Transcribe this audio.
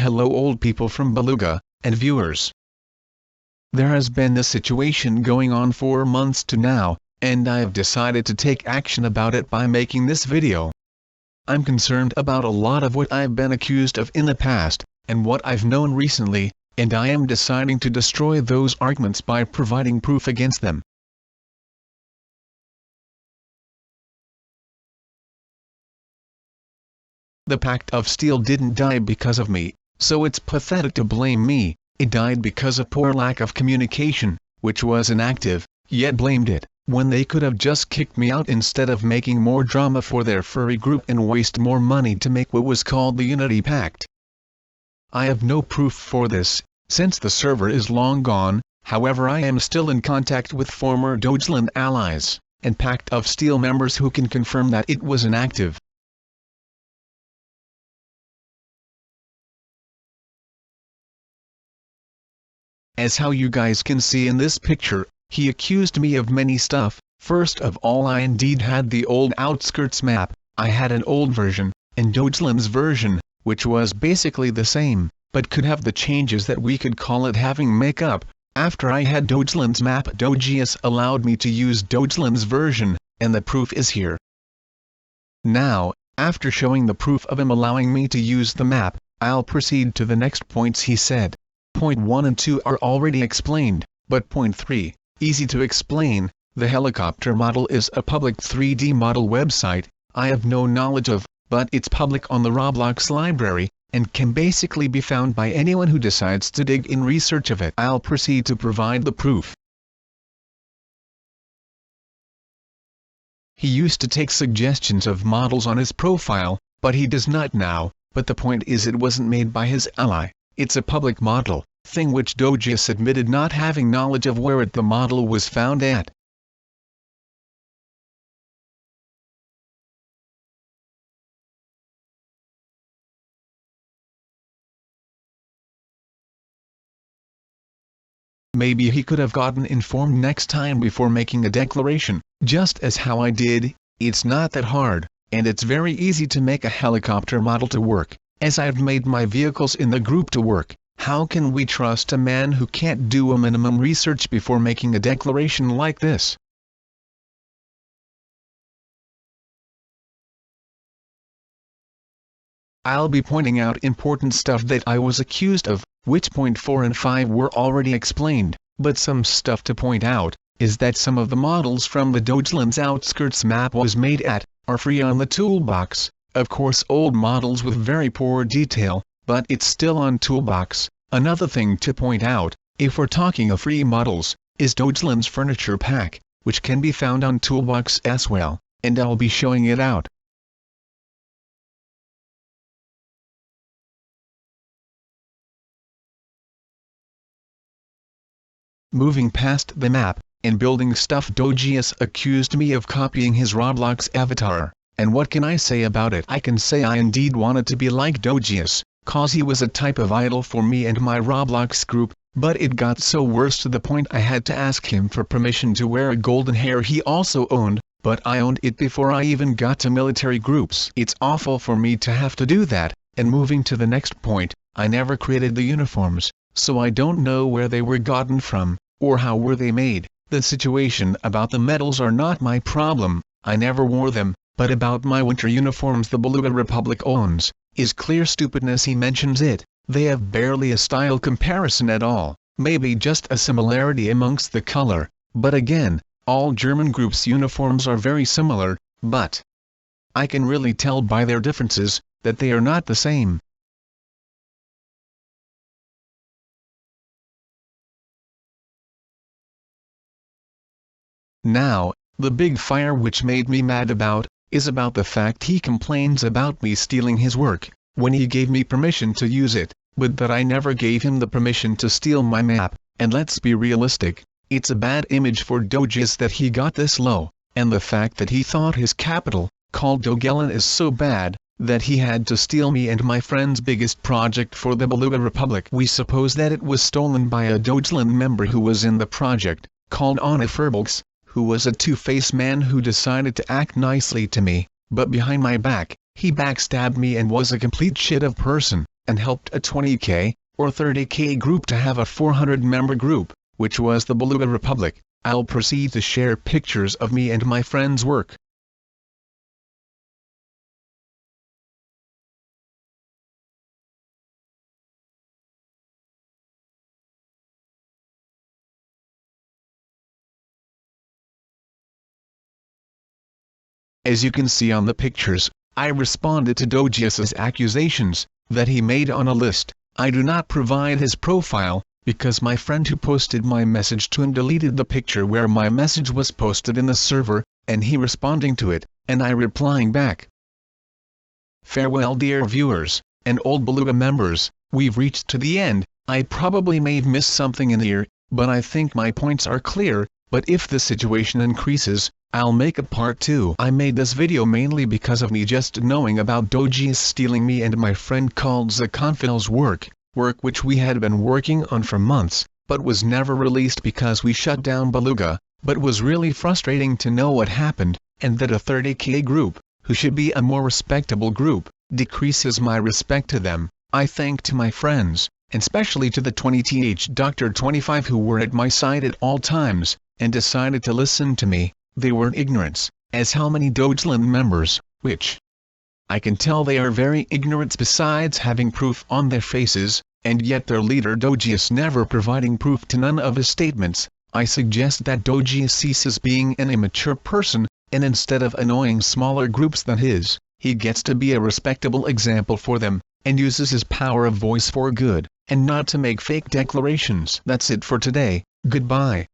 Hello old people from Beluga, and viewers. There has been this situation going on for months to now, and I have decided to take action about it by making this video. I'm concerned about a lot of what I've been accused of in the past, and what I've known recently, and I am deciding to destroy those arguments by providing proof against them. The Pact of Steel didn't die because of me, so it's pathetic to blame me. It died because of poor lack of communication, which was inactive, yet blamed it, when they could have just kicked me out instead of making more drama for their furry group and waste more money to make what was called the Unity Pact. I have no proof for this, since the server is long gone. However, I am still in contact with former Dogeland allies, and Pact of Steel members who can confirm that it was inactive. As how you guys can see in this picture, he accused me of many stuff. First of all, I indeed had the old Outskirts map. I had an old version, and Dogeland's version, which was basically the same, but could have the changes that we could call it having makeup. After I had Dogeland's map, Dogeus allowed me to use Dogeland's version, and the proof is here. Now, after showing the proof of him allowing me to use the map, I'll proceed to the next points he said. Point 1 and 2 are already explained, but point 3, easy to explain. The helicopter model is a public 3D model website I have no knowledge of, but it's public on the Roblox library, and can basically be found by anyone who decides to dig in research of it. I'll proceed to provide the proof. He used to take suggestions of models on his profile, but he does not now. But the point is, it wasn't made by his ally. It's a public model, thing which Dogeus admitted not having knowledge of where the model was found at. Maybe he could have gotten informed next time before making a declaration, just as how I did. It's not that hard, and it's very easy to make a helicopter model to work, as I've made my vehicles in the group to work. How can we trust a man who can't do a minimum research before making a declaration like this? I'll be pointing out important stuff that I was accused of, which point 4 and 5 were already explained, but some stuff to point out is that some of the models from the Dogeland's Outskirts map was made at are free on the toolbox. Of course, old models with very poor detail, but it's still on Toolbox. Another thing to point out, if we're talking of free models, is Dogeland's furniture pack, which can be found on Toolbox as well, and I'll be showing it out. Moving past the map and building stuff, Dogeus accused me of copying his Roblox avatar. And what can I say about it? I can say I indeed wanted to be like Dogeus, cause he was a type of idol for me and my Roblox group, but it got so worse to the point I had to ask him for permission to wear a golden hair he also owned, but I owned it before I even got to military groups. It's awful for me to have to do that. And moving to the next point, I never created the uniforms, so I don't know where they were gotten from, or how were they made. The situation about the medals are not my problem, I never wore them. But about my winter uniforms the Beluga Republic owns, is clear stupidness. He mentions it. They have barely a style comparison at all, maybe just a similarity amongst the color, but again, all German groups' uniforms are very similar, but I can really tell by their differences, that they are not the same. Now, the big fire which made me mad is about the fact he complains about me stealing his work, when he gave me permission to use it, but that I never gave him the permission to steal my map. And let's be realistic, it's a bad image for Dogeus that he got this low, and the fact that he thought his capital, called Dogeland, is so bad, that he had to steal me and my friend's biggest project for the Beluga Republic. We suppose that it was stolen by a Dogeland member who was in the project, called Onifurbolgs, who was a two-faced man who decided to act nicely to me, but behind my back, he backstabbed me and was a complete shit of person. and helped a 20k, or 30k group to have a 400-member group, which was the Beluga Republic. I'll proceed to share pictures of me and my friends' work. As you can see on the pictures, I responded to Dogeus's accusations that he made on a list. I do not provide his profile, because my friend who posted my message to him deleted the picture where my message was posted in the server, and he responding to it, and I replying back. Farewell dear viewers, and old Beluga members, we've reached to the end. I probably may have missed something in here, but I think my points are clear, but if the situation increases, I'll make a part 2. I made this video mainly because of me just knowing about Dogeus stealing me and my friend called Zakonfil's work which we had been working on for months, but was never released because we shut down Beluga, but was really frustrating to know what happened, and that a 30k group, who should be a more respectable group, decreases my respect to them. I thank to my friends, and especially to the 20th Dr. 25 who were at my side at all times, and decided to listen to me. They were in ignorance, as how many Dogeland members, which I can tell they are very ignorant besides having proof on their faces, and yet their leader Dogeus never providing proof to none of his statements. I suggest that Dogeus ceases being an immature person, and instead of annoying smaller groups than his, he gets to be a respectable example for them, and uses his power of voice for good, and not to make fake declarations. That's it for today, goodbye.